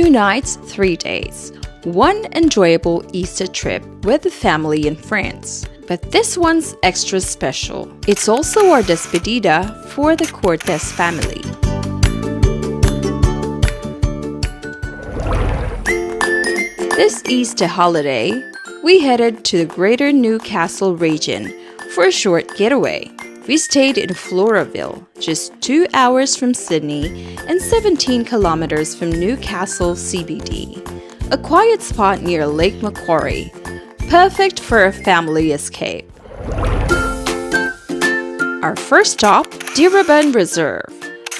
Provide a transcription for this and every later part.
2 nights, 3 days. One enjoyable Easter trip with the family and friends. But this one's extra special. It's also our despedida for the Cortes family. This Easter holiday, we headed to the Greater Newcastle region for a short getaway. We stayed in Floraville, just 2 hours from Sydney and 17 kilometers from Newcastle CBD. A quiet spot near Lake Macquarie, perfect for a family escape. Our first stop, Deerubbun Reserve.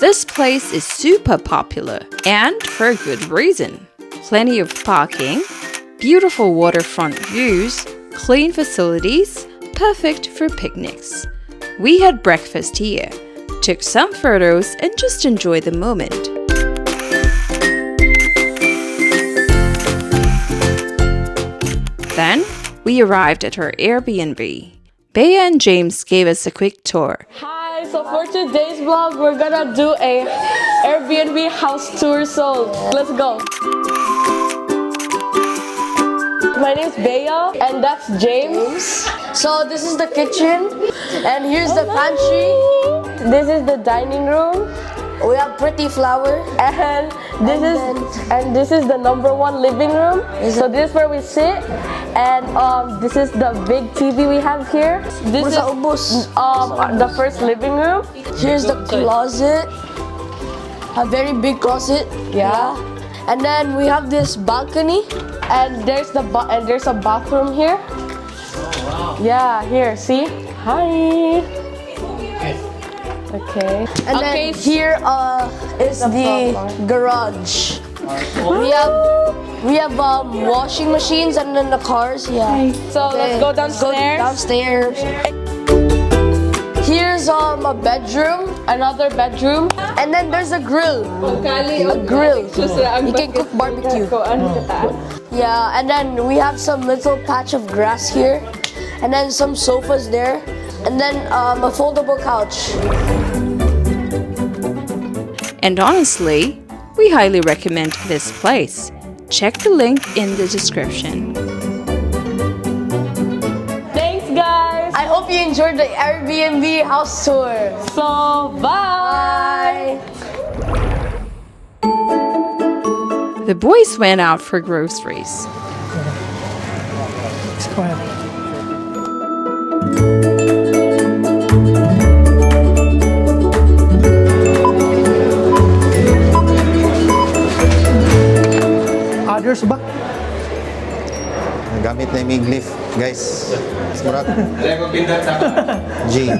This place is super popular, and for a good reason. Plenty of parking, beautiful waterfront views, clean facilities, perfect for picnics. We had breakfast here, took some photos and just enjoyed the moment. Then, we arrived at our Airbnb. Bea and James gave us a quick tour. Hi, so for today's vlog, we're gonna do a Airbnb house tour, so let's go. My name's Bea, and that's James. So this is the kitchen, and here's the pantry. This is the dining room, We have pretty flower. and this is the #1 living room. So this is where we sit, and this is the big TV we have here. This is the first living room. Here's the closet. A very big closet. Yeah. And then we have this balcony. And there's a bathroom here. Yeah, here, see? Hi. Okay. And then here is the garage. We have washing machines and then the cars. Yeah. So let's go downstairs. Here's a bedroom. Another bedroom. And then there's a grill. A grill. You can cook barbecue. Yeah, and then we have some little patch of grass here. And then some sofas there. And then a foldable couch. And honestly, we highly recommend this place. Check the link in the description. Thanks, guys. I hope you enjoyed the Airbnb house tour. So, bye. Bye. The boys went out for groceries. Go ahead. Others ba? Gamit na yung Miglif, guys. Murag. G.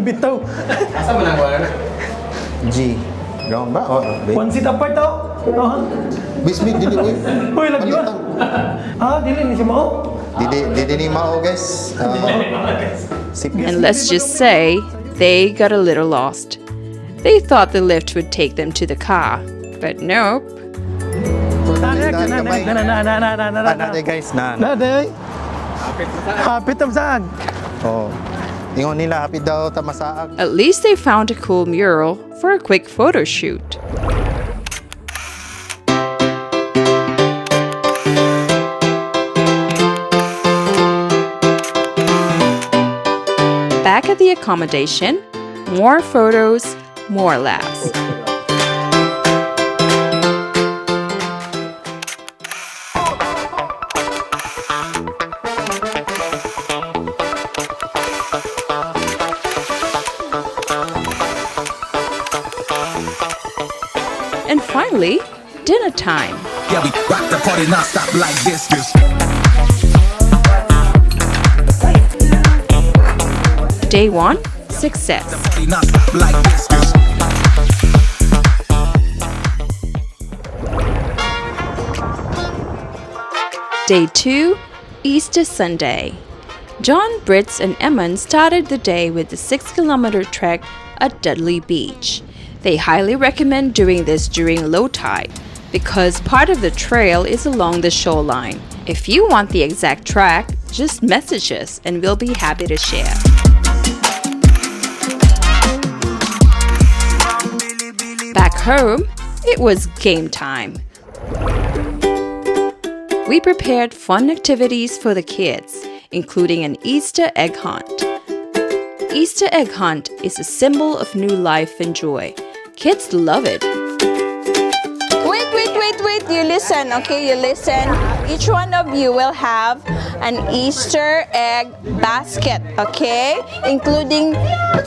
Bitaw. Asa mo nang wala na? G. Gawang ba? Oh, One seat apart daw. Bismit, dili ko Uy, lagi ba? Dili ni siya mao. Dili ni Mao, guys. And let's just say, they got a little lost. They thought the lift would take them to the car, but nope. Nanay, guys. Nanay. Hapit tam saan? Oh. Ingon nila, hapit daw tamasaag. At least they found a cool mural for a quick photo shoot. Back at the accommodation, more photos, more laughs. And finally, dinner time. Yeah, we rock the party non-stop like this. Day 1, success. Non-stop like this. Day 2, Easter Sunday. John, Brits, and Eamon started the day with the 6-kilometer trek at Dudley Beach. They highly recommend doing this during low tide because part of the trail is along the shoreline. If you want the exact track, just message us and we'll be happy to share. Back home, it was game time. We prepared fun activities for the kids, including an Easter egg hunt. Easter egg hunt is a symbol of new life and joy. Kids love it. Wait, you listen, okay, you listen. Each one of you will have an Easter egg basket, okay? Including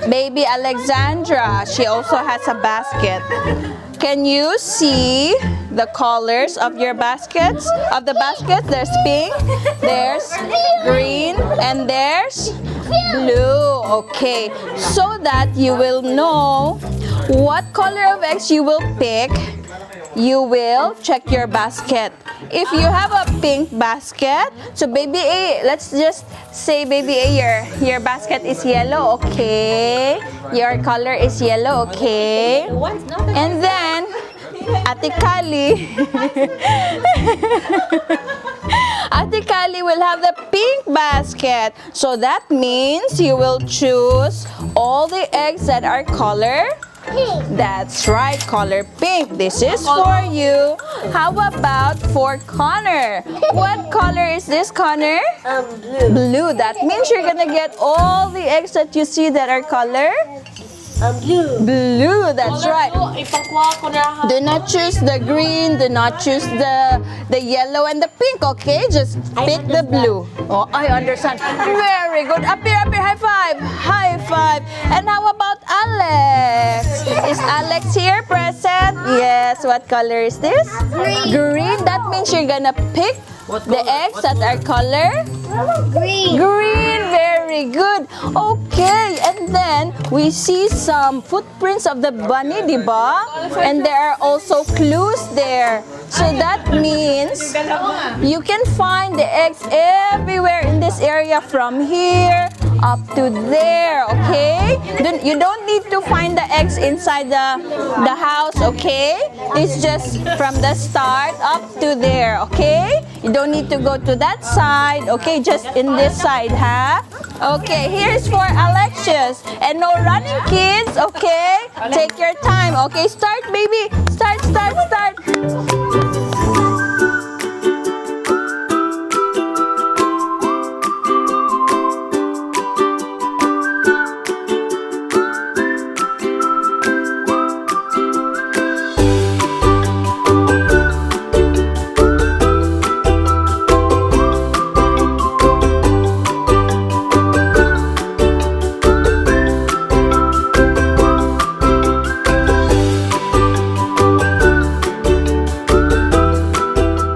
baby Alexandra. She also has a basket. Can you see the colors of your baskets? Of the baskets, there's pink, there's green, and there's blue. Okay, so that you will know what color of eggs you will pick, you will check your basket. If you have a pink basket, so baby A, let's just say baby A, your basket is yellow, okay? Your color is yellow, okay? And then, Ate Kali, Ate Kali will have the pink basket. So that means you will choose all the eggs that are color pink. That's right, color pink. This is for you. How about for Connor? What color is this, Connor? Blue. Blue. That means you're gonna get all the eggs that you see that are color Blue. blue. That's right. Do not choose the green, do not choose the yellow and the pink, okay? Just pick the blue. Oh, I understand. Very good. Up here, high five. High five. And how about Alex? Is Alex here present? Yes. What color is this? Green. Green. That means you're gonna pick the eggs that are color Green. green. Very good. Okay, and then we see some footprints of the bunny, diba? And there are also clues there. So that means you can find the eggs everywhere in this area from here up to there, okay? You don't need to find the eggs inside the house, okay? It's just from the start up to there, okay? You don't need to go to that side, okay? Just in this side, huh? Okay, here's for Alexius. And no running, kids, okay? Take your time, okay? Start, baby. Start.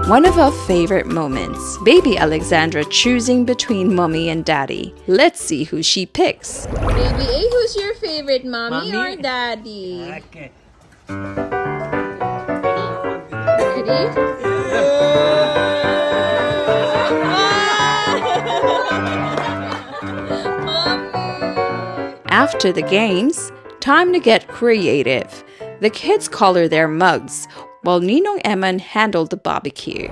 One of our favorite moments, baby Alexandra choosing between mommy and daddy. Let's see who she picks. Baby A, who's your favorite, mommy or daddy? Okay. Ready? After the games, time to get creative. The kids color their mugs, while Ninong Eman handled the barbecue.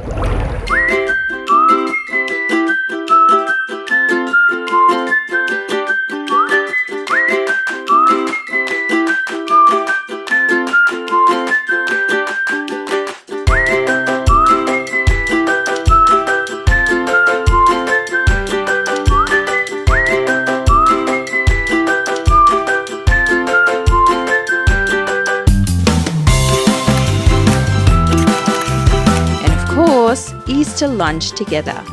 Easter lunch together.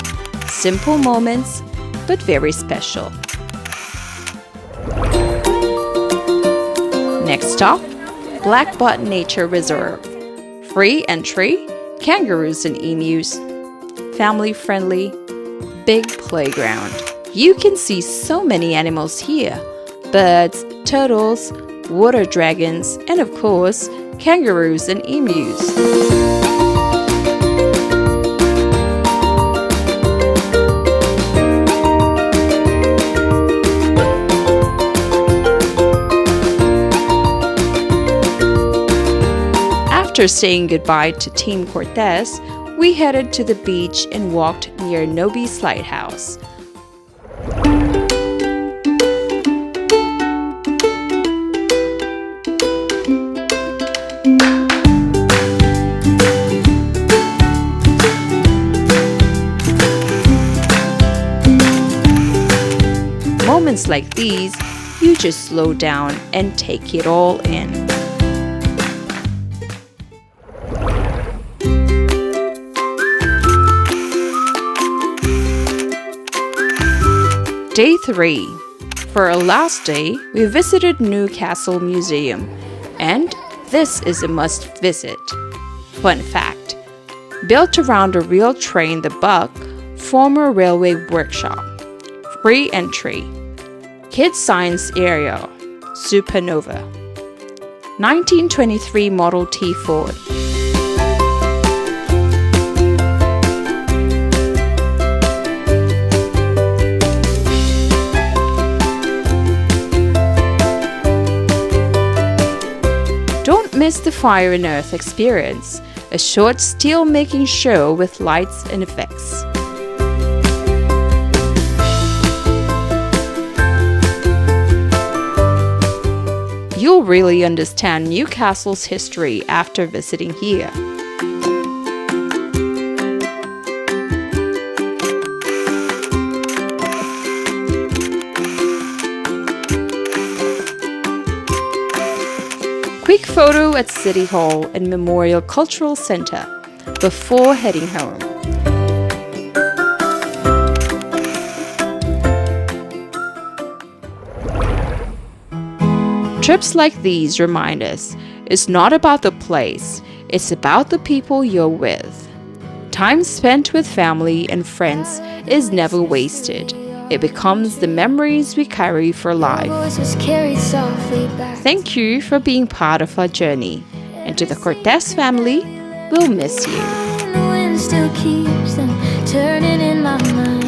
Simple moments, but very special. Next stop, Blackbutt Nature Reserve. Free entry, kangaroos and emus. Family friendly, big playground. You can see so many animals here. Birds, turtles, water dragons, and of course, kangaroos and emus. After saying goodbye to Team Cortes, we headed to the beach and walked near Nobbys Lighthouse. moments like these, you just slow down and take it all in. Day 3. For our last day, we visited Newcastle Museum, and this is a must visit. Fun fact: built around a real train, the Buck, former railway workshop. Free entry. Kids Science Area, Supernova. 1923 Model T Ford. Don't miss the Fire and Earth experience, a short steel-making show with lights and effects. You'll really understand Newcastle's history after visiting here. Quick photo at City Hall and Memorial Cultural Centre before heading home. Trips like these remind us it's not about the place, it's about the people you're with. Time spent with family and friends is never wasted. It becomes the memories we carry for life. Thank you for being part of our journey. And to the Cortes family, we'll miss you. The wind still keeps them turning in my mind.